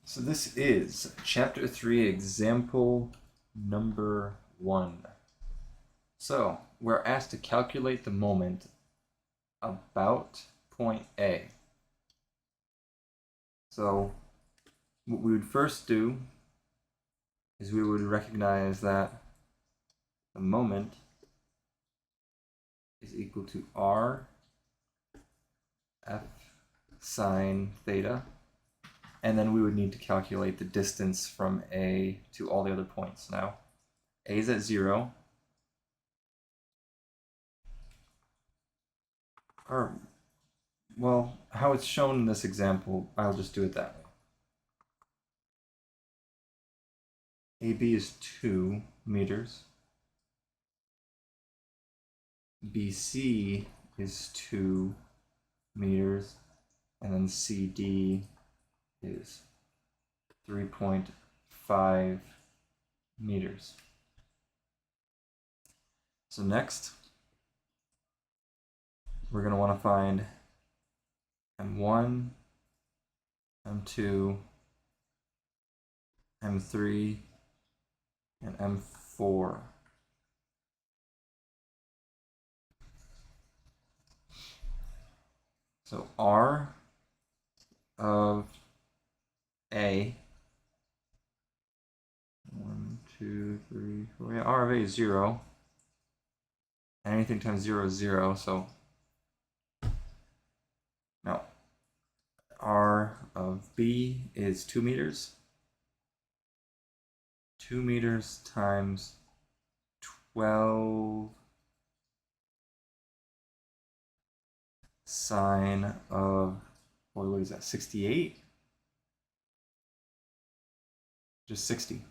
So this is Chapter 3, Example number 1. So we're asked to calculate the moment about point A. So what we would first do is we would recognize that the moment is equal to R F sine theta. And then we would need to calculate the distance from A to all the other points. Now, A is at 0. Or, well, how it's shown in this example, I'll just do it that way. AB is 2 meters. BC is 2 meters. And then CD is 3.5 meters. So next, we're going to want to find M1, M2, M3, and M4. So R of A, 1, 2, 3, 4, yeah, R of A is 0. Anything times 0 is 0, so now R of B is 2 meters. 2 meters times 12 sine of, what is that, 68? Just 60.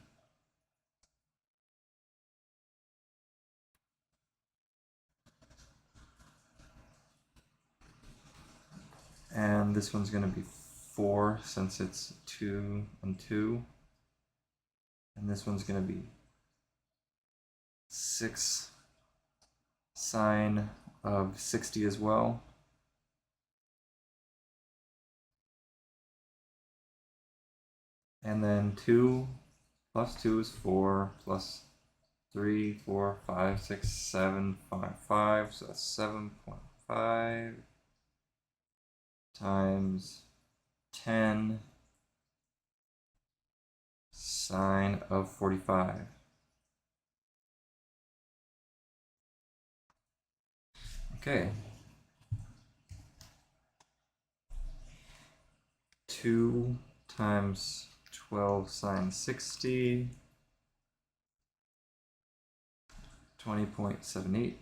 And this one's going to be 4 since it's 2 and 2. And this one's going to be 6 sine of 60 as well. And then 2 plus 2 is 4, plus 3, 4, 5, 6, 7, 5, 5. So that's 7.5 times 10 sine of 45. Okay. 2 times 12 sine 60, 20.78.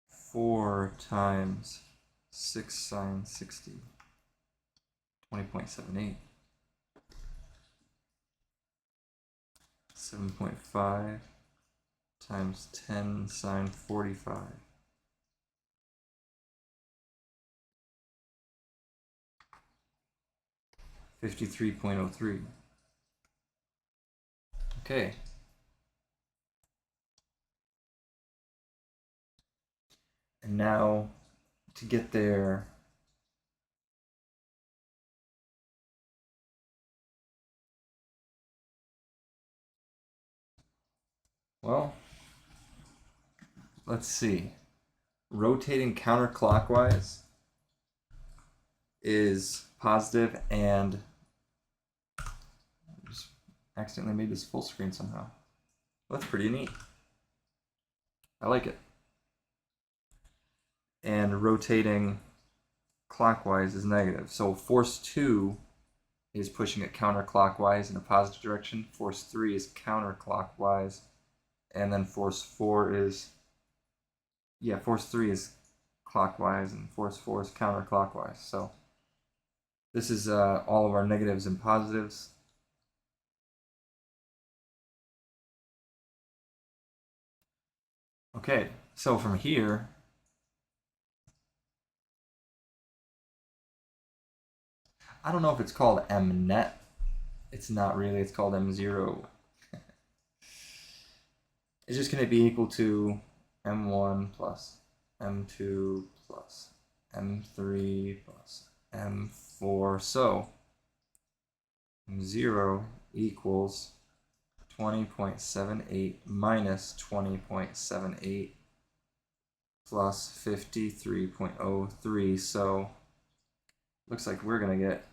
4 times 6 sine 60, 20.78. 7.5 times 10 sine 45. 53.03. Okay. And now to get there, well, let's see. Rotating counterclockwise is positive, and just accidentally made this full screen somehow. Well, that's pretty neat. I like it. And rotating clockwise is negative. So force 2 is pushing it counterclockwise in a positive direction. Force 3 is counterclockwise. And then force 4 is, force 3 is clockwise, and force 4 is counterclockwise. So this is all of our negatives and positives. Okay, so from here, I don't know if it's called M net. It's not really, it's called M0. It's just going to be equal to M1 plus M2 plus M3 plus M4 more. So M0 equals 20.78 minus 20.78 plus 53.03. So looks like we're going to get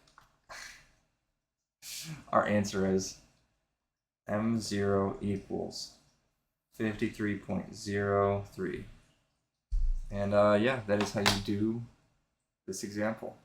our answer is M0 equals 53.03. And yeah, that is how you do this example.